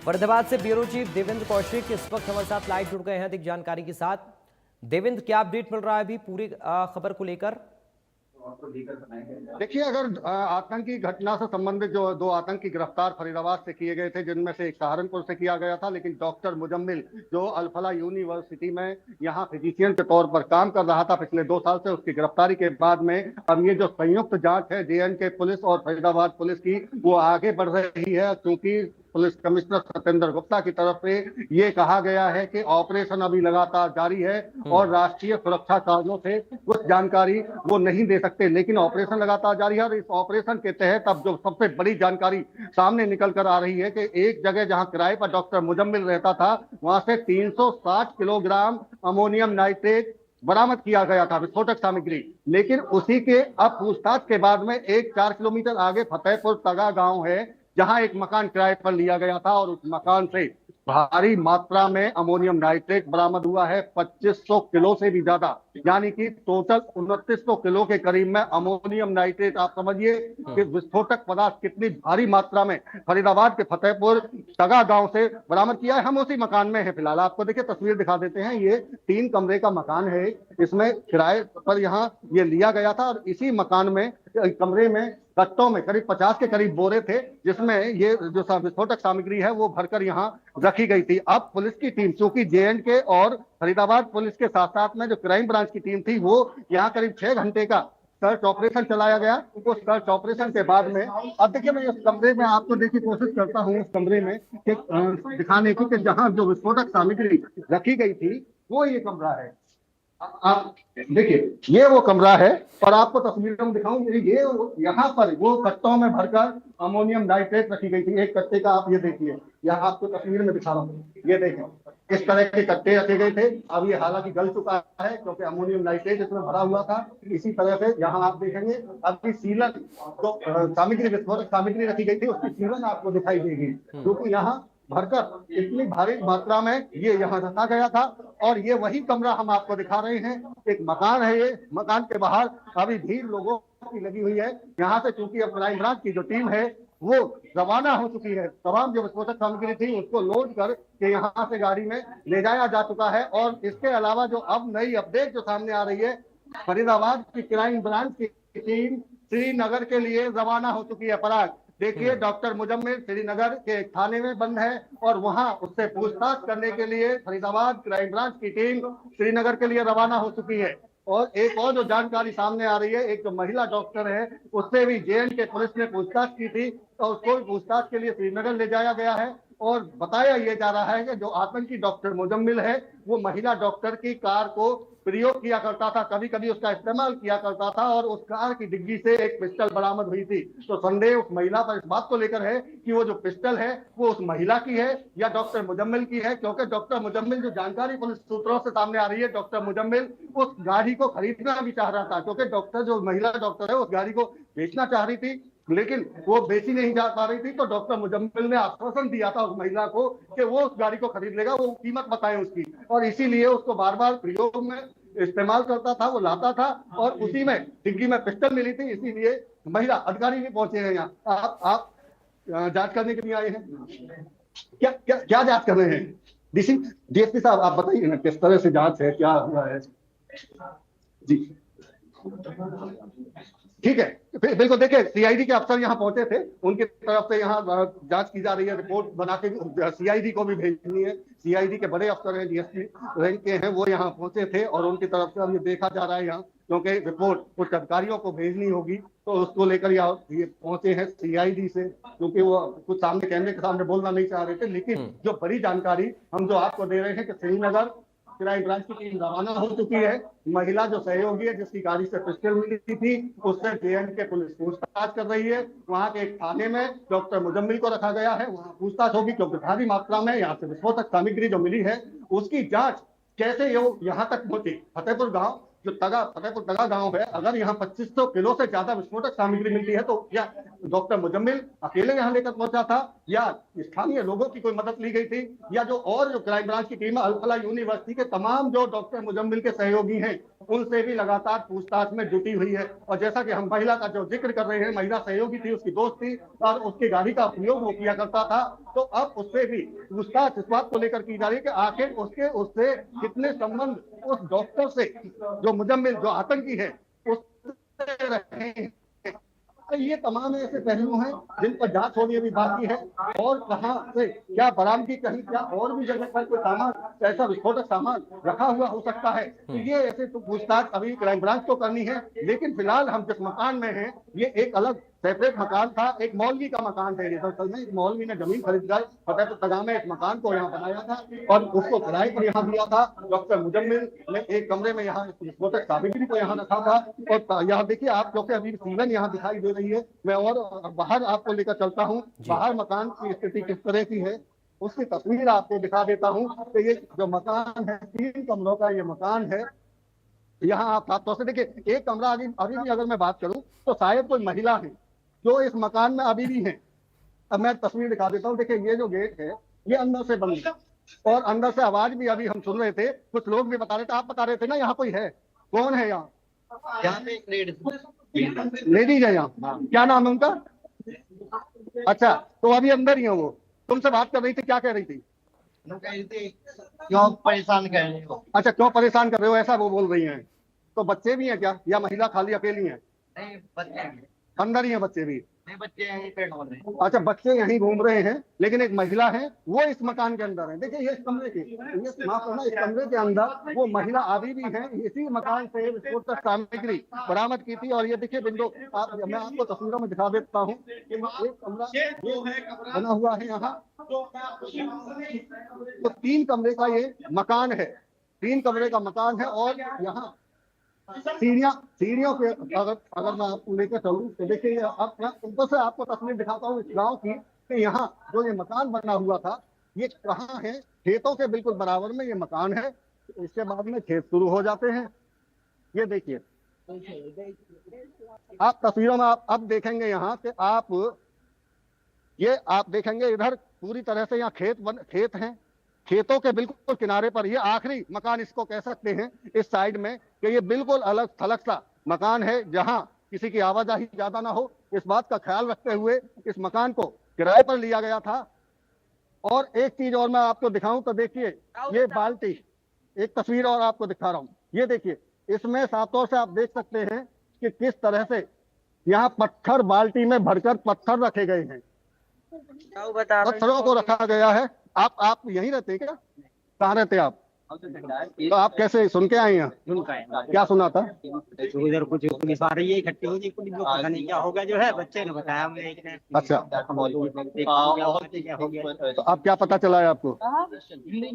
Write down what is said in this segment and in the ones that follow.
फरीदाबाद से bureau chief Devendra Kaushik इस वक्त हमारे साथ लाइव जुड़ गए हैं अधिक जानकारी के साथ। देवेंद्र, क्या अपडेट मिल रहा है अभी पूरी खबर को लेकर? देखिए, अगर आतंकी घटना से संबंधित जो दो आतंकी गिरफ्तार फरीदाबाद से किए गए थे, जिनमें से एक सहारनपुर से किया गया था, लेकिन डॉक्टर मुजम्मिल जो अल-फलाह यूनिवर्सिटी में यहाँ फिजिशियन के तौर पर काम कर रहा था पिछले 2 साल से, उसकी गिरफ्तारी के बाद में अब ये जो संयुक्त जांच है जे.एंड.के पुलिस और फरीदाबाद पुलिस की, वो आगे बढ़ रही है, क्योंकि पुलिस कमिश्नर सत्येंद्र गुप्ता की तरफ से ये कहा गया है कि ऑपरेशन अभी लगातार जारी है और राष्ट्रीय सुरक्षा कारणों से कुछ जानकारी वो नहीं दे सकते, लेकिन ऑपरेशन लगातार जारी है। और इस ऑपरेशन के तहत अब जो सबसे बड़ी जानकारी सामने निकल कर आ रही है कि एक जगह जहां किराए पर डॉक्टर मुजम्मिल रहता था, वहां से 360 किलोग्राम अमोनियम नाइट्रेट बरामद किया गया था, विस्फोटक सामग्री। लेकिन उसी के अब पूछताछ के बाद में एक 4 किलोमीटर आगे फतेहपुर तगा गांव है, जहां एक मकान किराए पर लिया गया था और उस मकान से भारी मात्रा में अमोनियम नाइट्रेट बरामद हुआ है, 2500 किलो से भी ज्यादा, यानी कि टोटल 2900 किलो के करीब में अमोनियम नाइट्रेट। आप समझिए कि विस्फोटक पदार्थ कितनी भारी मात्रा में फरीदाबाद के फतेहपुर तगा गांव से बरामद किया है। हम उसी मकान में है फिलहाल, आपको देखिए तस्वीर दिखा देते हैं। ये 3 कमरे का मकान है, इसमें किराए पर यहाँ ये लिया गया था और इसी मकान में कमरे में कट्टों में करीब 50 के करीब बोरे थे, जिसमें ये जो विस्फोटक सामग्री है वो भरकर यहाँ रखी गई थी। अब पुलिस की टीम, चूंकि जे.एंड.के और फरीदाबाद पुलिस के साथ साथ में जो क्राइम ब्रांच की टीम थी, वो यहाँ करीब 6 घंटे का सर्च ऑपरेशन चलाया गया। उस सर्च ऑपरेशन के बाद में अब देखिए, मैं इस कमरे में आपको देखिए कोशिश करता हूँ उस कमरे में दिखाने की कि जहाँ जो विस्फोटक सामग्री रखी गई थी वो ये कमरा है। आप देखिए, ये वो कमरा है और आपको तस्वीर में दिखाऊं, ये यहाँ पर वो कट्टों में भरकर अमोनियम नाइट्रेट रखी गई थी। एक कट्टे का आप ये देखिए, यहाँ आपको तस्वीर में दिखा रहा हूँ, ये देखें इस तरह के कट्टे रखे गए थे। अब ये हालांकि गल चुका है क्योंकि अमोनियम नाइट्रेट इसमें भरा हुआ था। इसी तरह से यहाँ आप देखेंगे अभी सीलन जो सामग्री विस्फोटक सामग्री रखी गई थी उसकी सीलन आपको दिखाई देगी, क्योंकि यहाँ भरकर इतनी भारी मात्रा में ये यहाँ रखा गया था। और ये वही कमरा हम आपको दिखा रहे हैं, एक मकान है, ये मकान के बाहर अभी भीड़ लोगों की लगी हुई है। यहाँ से चूंकि अब क्राइम ब्रांच की जो टीम है वो रवाना हो चुकी है, तमाम जो विस्फोटक सामग्री थी उसको लोड कर के यहाँ से गाड़ी में ले जाया जा चुका है। और इसके अलावा जो अब नई अपडेट जो सामने आ रही है, फरीदाबाद की क्राइम ब्रांच की टीम श्रीनगर के लिए रवाना हो चुकी है। पराग देखिए, डॉक्टर मुजम्मिल श्रीनगर के थाने में बंद है और वहां उससे पूछताछ करने के लिए फरीदाबाद क्राइम ब्रांच की टीम श्रीनगर के लिए रवाना हो चुकी है। और एक और जो जानकारी सामने आ रही है, एक जो महिला डॉक्टर है उससे भी जे.एंड.के पुलिस ने पूछताछ की थी और उसको भी पूछताछ के लिए श्रीनगर ले जाया गया है। और बताया यह जा रहा है कि जो आतंकी डॉक्टर मुजम्मिल है वो महिला डॉक्टर की कार को प्रयोग किया करता था, कभी कभी उसका इस्तेमाल किया करता था और उस कार की डिग्गी से एक पिस्टल बरामद हुई थी। तो संदेह उस महिला पर इस बात को लेकर है कि वो जो पिस्टल है वो उस महिला की है या डॉक्टर मुजम्मिल की है, क्योंकि डॉक्टर मुजम्मिल, जो जानकारी पुलिस सूत्रों से सामने आ रही है, डॉक्टर मुजम्मिल उस गाड़ी को खरीदना भी चाह रहा था, क्योंकि डॉक्टर जो महिला डॉक्टर है उस गाड़ी को बेचना चाह रही थी, लेकिन वो बेची नहीं जा पा रही थी। तो डॉक्टर मुजम्मिल ने आश्वासन दिया था उस महिला को कि वो उस गाड़ी को खरीद लेगा, वो कीमत बताए उसकी, और इसीलिए उसको बार बार प्रयोग में इस्तेमाल करता था, वो लाता था और उसी में डिग्गी में पिस्टल मिली थी। इसीलिए महिला अधिकारी भी पहुंचे हैं यहाँ। आप जांच करने के लिए आए हैं, क्या क्या क्या जांच कर रहे हैं? डीएसपी साहब आप बताइए ना किस तरह से जांच है, क्या हुआ है? जी ठीक है, बिल्कुल। देखिए, सीआईडी के अफसर यहाँ पहुंचे थे, उनकी तरफ से यहाँ जांच की जा रही है, रिपोर्ट बना के सीआईडी को भी भेजनी है। सीआईडी के बड़े अफसर हैं, डीएसपी रैंक के हैं, वो यहाँ पहुंचे थे और उनकी तरफ से अब ये देखा जा रहा है यहाँ, क्योंकि रिपोर्ट कुछ अधिकारियों को भेजनी होगी, तो उसको लेकर ये पहुंचे हैं सीआईडी से, क्योंकि वो कुछ सामने कैमरे के सामने बोलना नहीं चाह रहे थे। लेकिन जो बड़ी जानकारी हम जो आपको दे रहे हैं कि श्रीनगर क्राइम ब्रांच की टीम रवाना हो चुकी है। महिला जो सहयोगी है जिसकी गाड़ी से पिस्टल मिली थी, उससे जे.एंड.के पुलिस पूछताछ कर रही है। वहां के एक थाने में डॉक्टर मुजम्मिल को रखा गया है, वहां पूछताछ होगी, क्योंकि भारी मात्रा में यहाँ से विस्फोटक सामग्री जो मिली है उसकी जांच कैसे ये यहाँ तक पहुंची, फतेहपुर गांव जो फतेहपुर तगा गांव है, अगर यहाँ 2500 किलो से ज्यादा विस्फोटक सामग्री मिलती है तो क्या डॉक्टर मुजम्मिल अकेले यहाँ लेकर पहुंचा था या स्थानीय लोगों की कोई मदद ली गई थी, या जो क्राइम ब्रांच की टीम अल-फलाह यूनिवर्सिटी के तमाम जो डॉक्टर मुजम्मिल के सहयोगी हैं उनसे भी लगातार पूछताछ में जुटी हुई है। और जैसा कि हम महिला का जो जिक्र कर रहे हैं, महिला सहयोगी थी, उसकी दोस्त थी और उसकी गाड़ी का उपयोग वो किया करता था, तो अब उससे भी पूछताछ इस बात को लेकर की जा रही है कि आखिर उससे कितने संबंध उस डॉक्टर से जो मुजम्मिल जो आतंकी है उससे रहे हैं। तो ये तमाम ऐसे पहलू हैं जिन पर जांच होनी अभी बाकी है, और कहां से क्या बरामदगी, कहीं क्या और भी जगह पर कोई सामान ऐसा विस्फोटक सामान रखा हुआ हो सकता है, तो ये ऐसे तो पूछताछ अभी क्राइम ब्रांच को करनी है। लेकिन फिलहाल हम जिस मकान में हैं ये एक अलग सेपरेट मकान था, एक मौलवी का मकान है। ये दरअसल में एक मौलवी ने जमीन खरीद कर फतेहपुर तगा में एक मकान को यहाँ बनाया था और उसको किराए पर यहाँ दिया था। डॉक्टर मुजम्मिल ने एक कमरे में यहाँ विस्फोटक सामग्री को यहाँ रखा था। और यहाँ देखिए आप, क्योंकि अभी सीलन यहाँ दिखाई दे रही है, मैं और बाहर आपको लेकर चलता हूँ, बाहर मकान की स्थिति किस तरह की है उसकी तस्वीर आपको दिखा देता हूँ। तो ये जो मकान है 3 कमरों का ये मकान है। यहाँ आप साफ तौर से देखिए, एक कमरा अभी भी अगर मैं बात करूं तो शायद कोई महिला है जो इस मकान में अभी भी है। अब मैं तस्वीर दिखा देता हूँ। देखिए ये जो गेट है ये अंदर से बंद है और अंदर से आवाज भी अभी हम सुन रहे थे, कुछ लोग भी बता रहे थे, आप बता रहे थे ना यहाँ कोई है, कौन है यहाँ? यहाँ पे एक लेडीज है यहाँ, क्या नाम है उनका? अच्छा, तो अभी अंदर ही है वो, तुमसे बात कर रही थी, क्या कह रही थी? क्यों परेशान कर रहे हो? अच्छा, क्यों परेशान कर रहे हो ऐसा वो बोल रही हैं। तो बच्चे भी हैं क्या या महिला खाली अकेली हैं? नहीं, बच्चे भी। अंदर ही हैं बच्चे भी? नहीं, बच्चे यहीं पे ढूंढ रहे हैं। अच्छा, बच्चे यहीं घूम रहे हैं, लेकिन एक महिला है वो इस मकान के अंदर है। देखिए ये इस कमरे के, ये माफ करना, इस कमरे के अंदर वो महिला अभी भी है। इसी मकान से विस्फोटक सामग्री बरामद की थी। और ये देखिए विंडो, मैं आपको तस्वीरों में दिखा देता हूँ कि एक कमरा बना हुआ है यहाँ, तो 3 कमरे का ये मकान है, 3 कमरे का मकान है। और यहाँ सीढ़ियों के अगर मैं आपको लेकर चलूं तो देखिए, अब मैं ऊपर से आपको तस्वीर दिखाता हूँ इस गांव की कि यहाँ जो ये मकान बना हुआ था ये कहाँ है, खेतों के बिल्कुल बराबर में ये मकान है। इसके बाद में खेत शुरू हो जाते हैं। ये देखिए आप तस्वीरों में आप अब देखेंगे यहाँ कि आप देखेंगे इधर पूरी तरह से यहाँ खेत हैं, खेतों के बिल्कुल किनारे पर ये आखिरी मकान इसको कह सकते हैं इस साइड में, कि ये बिल्कुल अलग थलग सा मकान है जहां किसी की आवाजाही ज्यादा ना हो, इस बात का ख्याल रखते हुए इस मकान को किराए पर लिया गया था। और एक चीज और मैं आपको दिखाऊं तो देखिए ये बाल्टी, एक तस्वीर और आपको दिखा रहा हूं, ये देखिए इसमें साफ तौर से आप देख सकते हैं कि किस तरह से यहाँ पत्थर बाल्टी में भरकर पत्थर रखे गए हैं, पत्थरों को रखा गया है। आप यहीं रहते हैं क्या? कहाँ रहते हैं आप? तो आप कैसे सुन के आए हैं? क्या सुना था? उधर कुछ पुलिस आ रही है, इकट्ठी हो गई पुलिस, पता नहीं क्या होगा, जो है बच्चे ने बताया हमने एक ने। अच्छा, क्या हो गया तो अब क्या पता चला है आपको? यहीं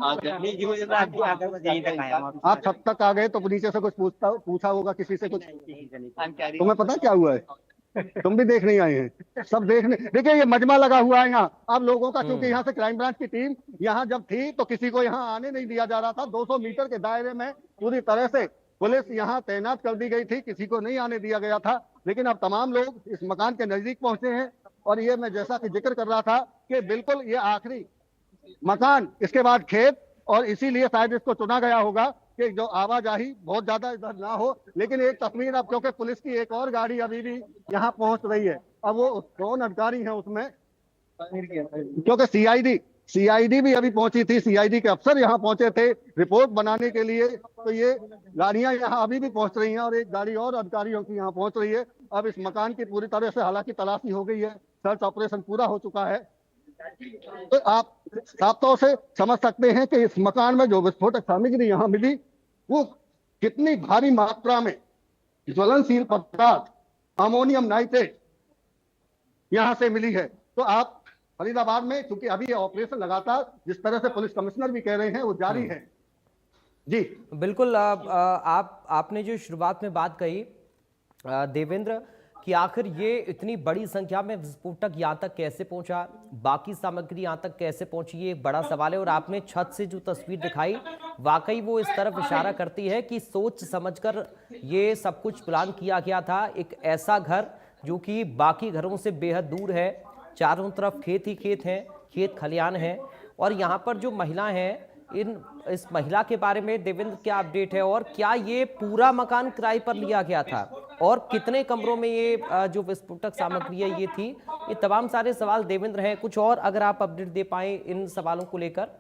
तक आया हम। आप छत तक आ गए तो नीचे से कुछ पूछा होगा किसी से कुछ? तुम्हें पता क्या हुआ है? तुम भी देख नहीं आए हैं? सब देखने, देखिए ये मजमा लगा हुआ है यहाँ अब लोगों का, क्योंकि यहाँ से क्राइम ब्रांच की टीम यहाँ जब थी तो किसी को यहाँ आने नहीं दिया जा रहा था। 200 मीटर के दायरे में पूरी तरह से पुलिस यहाँ तैनात कर दी गई थी, किसी को नहीं आने दिया गया था। लेकिन अब तमाम लोग इस मकान के नजदीक पहुंचे हैं और ये मैं जैसा कि जिक्र कर रहा था कि बिल्कुल ये आखिरी मकान, इसके बाद खेत, और इसीलिए शायद इसको चुना गया होगा कि जो आवाजाही बहुत ज्यादा इधर ना हो। लेकिन एक तस्वीर अब, क्योंकि पुलिस की एक और गाड़ी अभी भी यहाँ पहुंच रही है, अब वो कौन अधिकारी है उसमें, क्योंकि सीआईडी भी अभी पहुंची थी, सीआईडी के अफसर यहाँ पहुंचे थे रिपोर्ट बनाने के लिए। तो ये गाड़ियां यहाँ अभी भी पहुंच रही हैं और एक गाड़ी और अधिकारियों की यहाँ पहुंच रही है। अब इस मकान की पूरी तरह से हालांकि तलाशी हो गई है, सर्च ऑपरेशन पूरा हो चुका है। तो आप साफ तौर से समझ सकते हैं कि इस मकान में जो विस्फोटक सामग्री यहाँ मिली वो कितनी भारी मात्रा में ज्वलनशील पदार्थ अमोनियम नाइट्रेट यहाँ से मिली है। तो आप फरीदाबाद में, क्योंकि अभी ये ऑपरेशन लगातार जिस तरह से पुलिस कमिश्नर भी कह रहे हैं वो जारी है। जी बिल्कुल। आपने जो शुरुआत में बात कही देवेंद्र कि आखिर ये इतनी बड़ी संख्या में विस्फोटक यहाँ तक कैसे पहुंचा, बाकी सामग्री यहाँ तक कैसे पहुंची, ये एक बड़ा सवाल है। और आपने छत से जो तस्वीर दिखाई, वाकई वो इस तरफ इशारा करती है कि सोच समझकर ये सब कुछ प्लान किया गया था। एक ऐसा घर जो कि बाकी घरों से बेहद दूर है, चारों तरफ खेत ही खेत हैं, खेत खलियान हैं, और यहाँ पर जो महिला हैं, इस महिला के बारे में देवेंद्र क्या अपडेट है, और क्या ये पूरा मकान किराए पर लिया गया था, और कितने कमरों में ये जो विस्फोटक सामग्री है ये थी? ये तमाम सारे सवाल देवेंद्र हैं। कुछ और अगर आप अपडेट दे पाए इन सवालों को लेकर।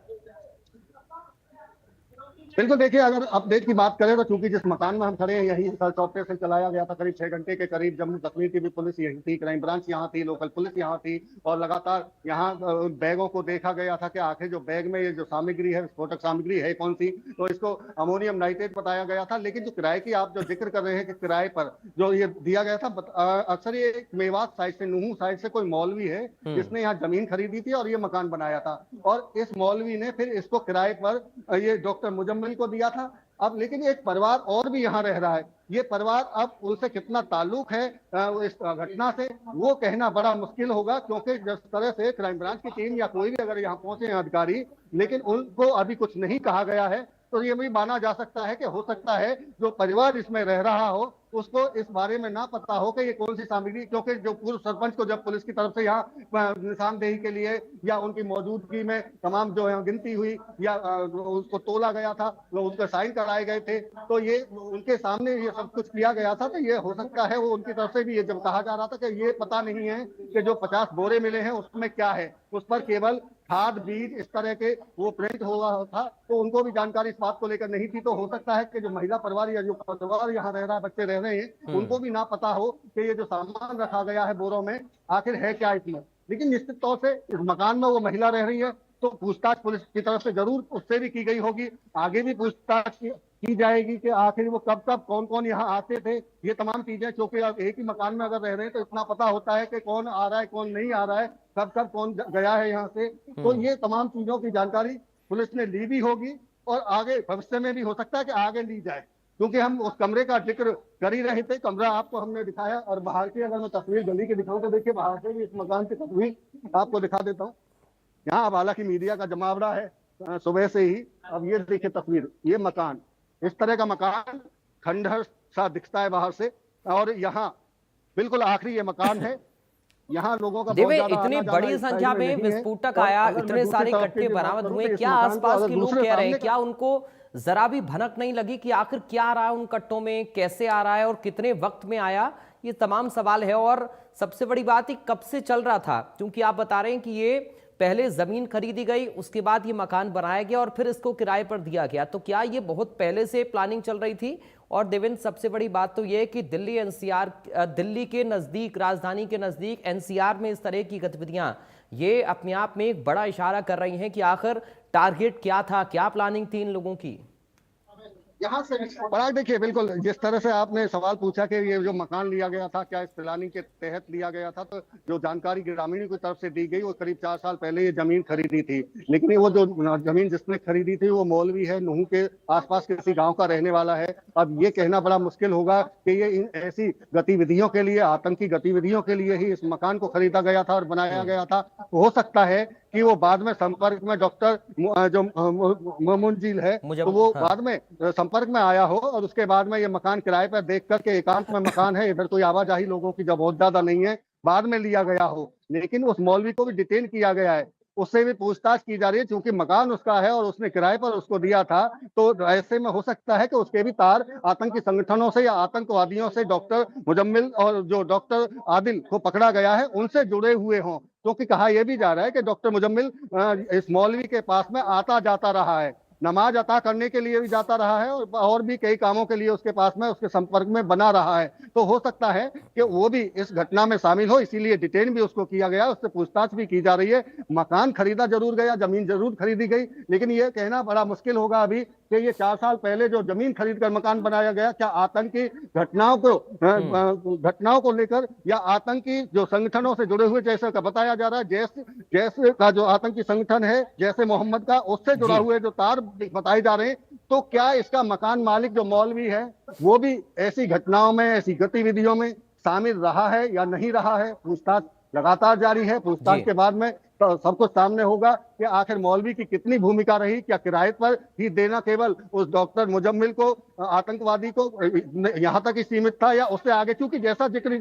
बिल्कुल, देखिए अगर अपडेट की बात करें तो चूंकि जिस मकान में हम खड़े हैं यही सर्च ऑपरेशन चलाया गया था करीब 6 घंटे के करीब। जम्मू कश्मीर की भी पुलिस यही थी, क्राइम ब्रांच यहाँ थी, लोकल पुलिस यहाँ थी, और लगातार यहाँ बैगों को देखा गया था कि आखिर जो बैग में ये जो सामग्री है, विस्फोटक सामग्री है कौन सी। तो इसको अमोनियम नाइट्रेट बताया गया था। लेकिन जो किराए की आप जो जिक्र कर रहे हैं कि किराए पर जो ये दिया गया था, अक्सर ये मेवात साइड से, नूहू साइड से कोई मौलवी है जिसने यहाँ जमीन खरीदी थी और ये मकान बनाया था, और इस मौलवी ने फिर इसको किराए पर ये डॉक्टर मुजम्मिल को दिया था। अब लेकिन एक परिवार और भी यहाँ रह रहा है। ये परिवार अब उनसे कितना ताल्लुक है इस घटना से, वो कहना बड़ा मुश्किल होगा, क्योंकि जिस तरह से क्राइम ब्रांच की टीम या कोई भी अगर यहाँ पहुंचे हैं अधिकारी, लेकिन उनको अभी कुछ नहीं कहा गया है, तो ये भी माना जा सकता है कि हो सकता है जो परिवार इसमें रह रहा हो उसको इस बारे में ना पता हो कि ये कौन सी सामग्री, क्योंकि जो पूर्व सरपंच को जब पुलिस की तरफ से यहाँ निशानदेही के लिए या उनकी मौजूदगी में तमाम जो है गिनती हुई या उसको तोला गया था, वो उनके साइन कराए गए थे, तो ये उनके सामने ये सब कुछ किया गया था। तो ये हो सकता है वो उनकी तरफ से भी ये जब कहा जा रहा था कि ये पता नहीं है कि जो 50 बोरे मिले हैं उसमें क्या है, उस पर केवल खाद बीज इस तरह के वो प्रिंट हुआ था, तो उनको भी जानकारी इस बात को लेकर नहीं थी। तो हो सकता है कि जो महिला परिवार या जो परिवार यहाँ रह रहा है, बच्चे रह रहे हैं, उनको भी ना पता हो कि ये जो सामान रखा गया है बोरों में आखिर है क्या इसमें। लेकिन निश्चित तौर से इस मकान में वो महिला रह रही है, तो पूछताछ पुलिस की तरफ से जरूर उससे भी की गई होगी, आगे भी पूछताछ की जाएगी कि आखिर वो कब कब कौन कौन यहाँ आते थे, ये तमाम चीजें। क्योंकि अब एक ही मकान में अगर रह रहे हैं तो इतना पता होता है कि कौन आ रहा है कौन नहीं आ रहा है, कब कब कौन गया है यहाँ से। तो ये तमाम चीजों की जानकारी पुलिस ने ली भी होगी और आगे भविष्य में भी हो सकता है कि आगे ली जाए, क्योंकि हम उस कमरे का जिक्र कर ही रहे थे। कमरा आपको हमने दिखाया, और बाहर की अगर मैं तस्वीर गली की दिखाऊं तो देखिए बाहर से भी इस मकान की तस्वीर आपको दिखा देता हूँ। यहाँ अब हालांकि मीडिया का जमावड़ा है सुबह से ही। अब ये देखिए तस्वीर, ये मकान, इस तरह का मकान खंडहर सा दिखता है बाहर से, और यहाँ बिल्कुल आखिरी ये मकान है। यहाँ लोगों का बहुत ज्यादा इतनी बड़ी संख्या में विस्फोटक आया, इतने सारे कट्टे बरामद हुए, क्या आसपास के लोग कह रहे हैं, क्या उनको जरा भी भनक नहीं लगी कि आखिर क्या आ रहा है उन कट्टों में, कैसे आ रहा है और कितने वक्त में आया? ये तमाम सवाल है। और सबसे बड़ी बात, ये कब से चल रहा था? क्योंकि आप बता रहे हैं कि ये पहले जमीन खरीदी गई, उसके बाद ये मकान बनाया गया और फिर इसको किराए पर दिया गया, तो क्या ये बहुत पहले से प्लानिंग चल रही थी? और देवेंद्र, सबसे बड़ी बात तो ये है कि दिल्ली एनसीआर, दिल्ली के नजदीक, राजधानी के नजदीक एनसीआर में इस तरह की गतिविधियां, ये अपने आप में एक बड़ा इशारा कर रही हैं कि आखिर टारगेट क्या था, क्या प्लानिंग थी इन लोगों की। यहाँ से पराग, देखिए बिल्कुल जिस तरह से आपने सवाल पूछा कि ये जो मकान लिया गया था क्या इस प्लानिंग के तहत लिया गया था, तो जो जानकारी ग्रामीणों की तरफ से दी गई वो करीब 4 साल पहले ये जमीन खरीदी थी। लेकिन वो जो जमीन जिसने खरीदी थी वो मौलवी है, नूहू के आसपास किसी गांव का रहने वाला है। अब ये कहना बड़ा मुश्किल होगा कि ये इन ऐसी गतिविधियों के लिए, आतंकी गतिविधियों के लिए ही इस मकान को खरीदा गया था और बनाया गया था। हो सकता है कि वो बाद में संपर्क में डॉक्टर जो मुजम्मिल है, तो वो बाद में संपर्क में आया हो और उसके बाद में ये मकान किराए पर देख करके, एकांत में मकान है, इधर कोई आवाजाही लोगों की जब बहुत ज्यादा नहीं है, बाद में लिया गया हो। लेकिन उस मौलवी को भी डिटेन किया गया है, उससे भी पूछताछ की जा रही है, क्योंकि मकान उसका है और उसने किराए पर उसको दिया था। तो ऐसे में हो सकता है कि उसके भी तार आतंकी संगठनों से या आतंकवादियों से डॉक्टर मुजम्मिल और जो डॉक्टर आदिल को पकड़ा गया है उनसे जुड़े हुए हों। क्योंकि कहा यह भी जा रहा है कि डॉक्टर मुजम्मिल इस मौलवी के पास में आता जाता रहा है, नमाज अता करने के लिए भी जाता रहा है और भी कई कामों के लिए उसके पास में, उसके संपर्क में बना रहा है। तो हो सकता है कि वो भी इस घटना में शामिल हो, इसीलिए डिटेन भी उसको किया गया, उससे पूछताछ भी की जा रही है। मकान खरीदा जरूर गया, जमीन जरूर खरीदी गई, लेकिन ये कहना बड़ा मुश्किल होगा अभी कि ये 4 साल पहले जो जमीन खरीद कर मकान बनाया गया, क्या आतंकी घटनाओं को लेकर या आतंकी जो संगठनों से जुड़े हुए, जैसे का बताया जा रहा है, जैसे का जो आतंकी संगठन है जैसे मोहम्मद का, उससे जुड़ा हुए जो तार बताए जा रहे हैं, तो क्या इसका मकान मालिक जो मौलवी है वो भी ऐसी घटनाओं में, ऐसी गतिविधियों में शामिल रहा है या नहीं रहा है, पूछताछ लगातार जारी है। पूछताछ जी। के बाद में तो सब कुछ सामने होगा कि आखिर मौलवी की कितनी भूमिका रही। क्या किराए पर ही देना केवल उस डॉक्टर मुजम्मिल को, आतंकवादी को यहाँ तक ही सीमित था या उससे आगे? क्योंकि जैसा जिक्र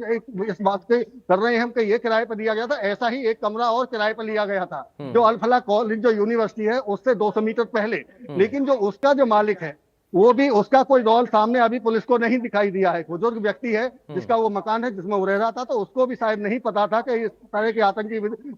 इस बात के कर रहे हैं हम कि ये किराए पर दिया गया था, ऐसा ही एक कमरा और किराए पर लिया गया था जो अल-फलाह कॉलेज जो यूनिवर्सिटी है उससे 200 मीटर पहले। लेकिन जो उसका जो मालिक है वो भी, उसका कोई रोल सामने अभी पुलिस को नहीं दिखाई दिया है। बुजुर्ग व्यक्ति है जिसका वो मकान है जिसमें वो रह रहा था, तो उसको भी शायद नहीं पता था कि इस तरह की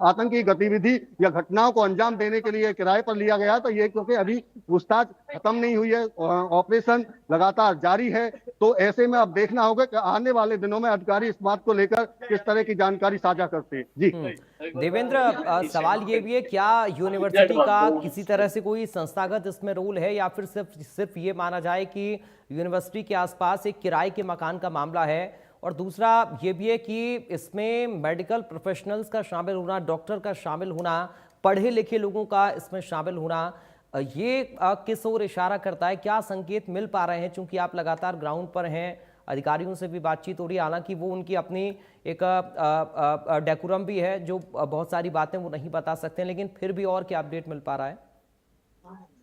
आतंकी गतिविधि या घटनाओं को अंजाम देने के लिए किराए पर लिया गया। तो ये क्योंकि अभी पूछताछ खत्म नहीं हुई है, ऑपरेशन लगातार जारी है, तो ऐसे में अब देखना होगा कि आने वाले दिनों में अधिकारी इस बात को लेकर किस तरह की जानकारी साझा करते हैं। जी देवेंद्र, सवाल ये भी है, क्या यूनिवर्सिटी का किसी तरह से कोई संस्थागत इसमें रोल है या फिर सिर्फ ये माना जाए कि यूनिवर्सिटी के आसपास एक किराए के मकान का मामला है? और दूसरा ये भी है कि इसमें मेडिकल प्रोफेशनल्स का शामिल होना, डॉक्टर का शामिल होना, पढ़े लिखे लोगों का इसमें शामिल होना, ये किस ओर इशारा करता है? क्या संकेत मिल पा रहे हैं? चूंकि आप लगातार ग्राउंड पर हैं, अधिकारियों से भी बातचीत हो रही है, हालांकि वो उनकी अपनी एक डेकोरम भी है जो बहुत सारी बातें वो नहीं बता सकते हैं, लेकिन फिर भी और क्या अपडेट मिल पा रहा है?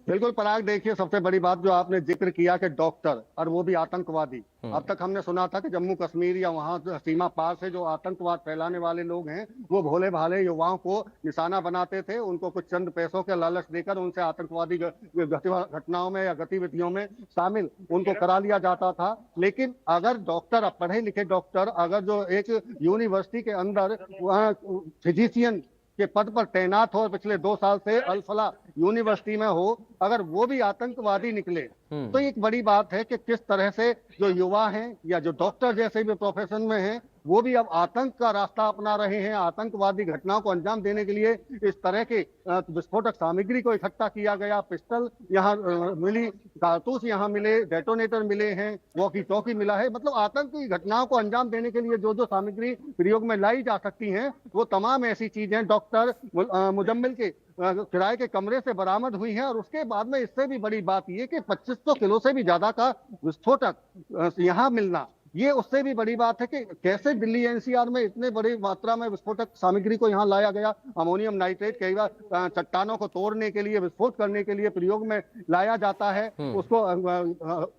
बिल्कुल पराग, देखिए सबसे बड़ी बात जो आपने जिक्र किया कि डॉक्टर और वो भी आतंकवादी। अब तक हमने सुना था कि जम्मू कश्मीर या वहां सीमा पार से जो आतंकवाद फैलाने वाले लोग हैं वो भोले भाले युवाओं को निशाना बनाते थे, उनको कुछ चंद पैसों के लालच देकर उनसे आतंकवादी घटनाओं में या गतिविधियों में शामिल उनको करा लिया जाता था। लेकिन अगर डॉक्टर, पढ़े लिखे डॉक्टर, अगर जो एक यूनिवर्सिटी के अंदर फिजिशियन के पद पर तैनात हो, पिछले 2 साल से अल-फलाह यूनिवर्सिटी में हो, अगर वो भी आतंकवादी निकले तो एक बड़ी बात है कि किस तरह से जो युवा हैं या जो डॉक्टर जैसे भी प्रोफेशन में हैं वो भी अब आतंक का रास्ता अपना रहे हैं। आतंकवादी घटनाओं को अंजाम देने के लिए इस तरह के विस्फोटक सामग्री को इकट्ठा किया गया। पिस्टल यहाँ मिली, कारतूस यहाँ मिले, डेटोनेटर मिले हैं, वॉकी टॉकी मिला है। मतलब आतंकी घटनाओं को अंजाम देने के लिए जो जो सामग्री प्रयोग में लाई जा सकती हैं वो तमाम ऐसी चीजें डॉक्टर मुजम्मिल के किराए के कमरे से बरामद हुई हैं। और उसके बाद में इससे भी बड़ी बात यह कि 2500 किलो से भी ज्यादा का विस्फोटक यहाँ मिलना, ये उससे भी बड़ी बात है कि कैसे दिल्ली एनसीआर में इतने बड़ी मात्रा में विस्फोटक सामग्री को यहाँ लाया गया। अमोनियम नाइट्रेट कई बार चट्टानों को तोड़ने के लिए, विस्फोट करने के लिए प्रयोग में लाया जाता है। उसको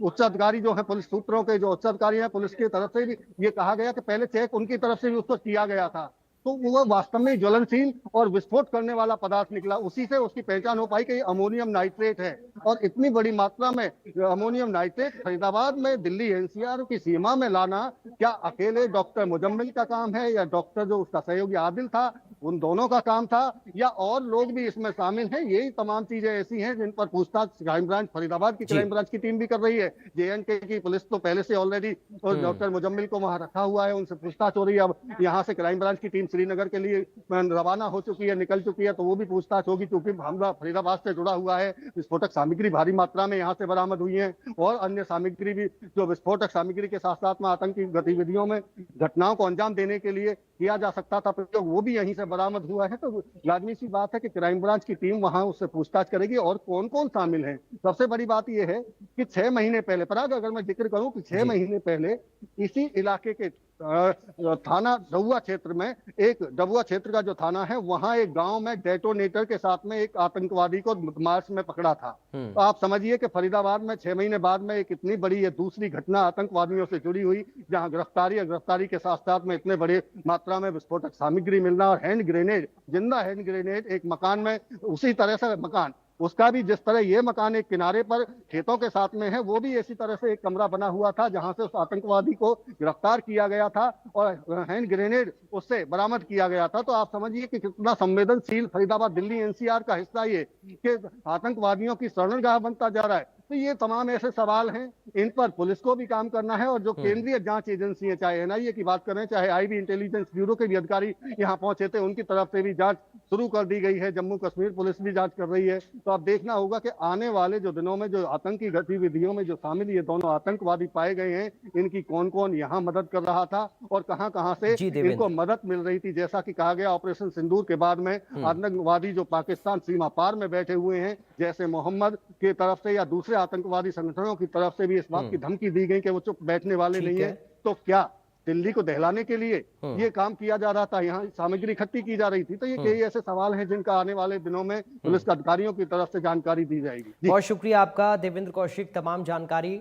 उच्च अधिकारी जो है, पुलिस सूत्रों के जो उच्च अधिकारी हैं, पुलिस की तरफ से भी ये कहा गया कि पहले चेक उनकी तरफ से भी उसको किया गया था, तो वो वास्तव में ज्वलनशील और विस्फोट करने वाला पदार्थ निकला। उसी से उसकी पहचान हो पाई कि ये अमोनियम नाइट्रेट है। और इतनी बड़ी मात्रा में अमोनियम नाइट्रेट फरीदाबाद में दिल्ली एनसीआर की सीमा में लाना, क्या अकेले डॉक्टर मुजम्मिल का काम है या डॉक्टर जो उसका सहयोगी आदिल था उन दोनों का काम था, या और लोग भी इसमें शामिल हैं? यही तमाम चीजें ऐसी हैं जिन पर पूछताछ क्राइम ब्रांच, फरीदाबाद की क्राइम ब्रांच की टीम भी कर रही है। JNK की पुलिस तो पहले से ऑलरेडी डॉक्टर मुजम्मिल को वहां रखा हुआ है, उनसे पूछताछ हो रही है। अब यहाँ से क्राइम ब्रांच की टीम श्रीनगर के लिए रवाना हो चुकी है, निकल चुकी है, तो वो भी पूछताछ होगी क्योंकि हमला फरीदाबाद से जुड़ा हुआ है। विस्फोटक सामग्री भारी मात्रा में यहाँ से बरामद हुई है और अन्य सामग्री भी जो विस्फोटक सामग्री के साथ साथ में आतंकी गतिविधियों में घटनाओं को अंजाम देने के लिए किया जा सकता था प्रयोग, वो भी यहीं से बरामद हुआ है। तो लाजमी सी बात है कि क्राइम ब्रांच की टीम वहां उससे पूछताछ करेगी और कौन कौन शामिल है। सबसे बड़ी बात यह है कि 6 महीने पहले, पराग अगर मैं जिक्र करूं कि 6 महीने पहले इसी इलाके के थाना डबुआ क्षेत्र में, एक डबुआ क्षेत्र का जो थाना है वहां एक गांव में डेटोनेटर के साथ में एक आतंकवादी को मार्च में पकड़ा था। तो आप समझिए कि फरीदाबाद में 6 महीने बाद में एक इतनी बड़ी ये दूसरी घटना आतंकवादियों से जुड़ी हुई, जहां गिरफ्तारी के साथ साथ में इतने बड़े मात्रा में विस्फोटक सामग्री मिलना और हैंड ग्रेनेड, जिंदा हैंड ग्रेनेड एक मकान में, उसी तरह से मकान उसका भी, जिस तरह ये मकान एक किनारे पर खेतों के साथ में है, वो भी इसी तरह से एक कमरा बना हुआ था जहां से उस आतंकवादी को गिरफ्तार किया गया था और हैंड ग्रेनेड उससे बरामद किया गया था। तो आप समझिए कि कितना संवेदनशील फरीदाबाद दिल्ली एनसीआर का हिस्सा ये कि आतंकवादियों की शरणगाह बनता जा रहा है। तो ये तमाम ऐसे सवाल हैं, इन पर पुलिस को भी काम करना है और जो केंद्रीय जांच एजेंसी है, चाहे NIA की बात करें, चाहे IB इंटेलिजेंस ब्यूरो के भी अधिकारी यहाँ पहुंचे थे, उनकी तरफ से भी जांच शुरू कर दी गई है। जम्मू कश्मीर पुलिस भी जांच कर रही है। तो अब देखना होगा कि आने वाले जो दिनों में जो आतंकी गतिविधियों में जो शामिल ये दोनों आतंकवादी पाए गए हैं, इनकी कौन कौन यहाँ मदद कर रहा था और कहाँ कहाँ से इनको मदद मिल रही थी। जैसा कि कहा गया, ऑपरेशन सिंदूर के बाद में आतंकवादी जो पाकिस्तान सीमा पार में बैठे हुए हैं, जैसे मोहम्मद की तरफ से या दूसरे आतंकवादी संगठनों की तरफ से भी इस बात की धमकी दी गई कि वो चुप बैठने वाले नहीं है। तो क्या दिल्ली को दहलाने के लिए ये काम किया जा रहा था, यहाँ सामग्री इकट्ठी की जा रही थी। तो ये कई ऐसे सवाल हैं जिनका आने वाले दिनों में पुलिस के अधिकारियों की तरफ से जानकारी दी जाएगी। जी। बहुत शुक्रिया आपका देवेंद्र कौशिक, तमाम जानकारी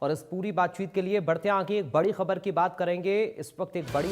और इस पूरी बातचीत के लिए। बढ़ते आगे एक बड़ी खबर की बात करेंगे। इस वक्त एक बड़ी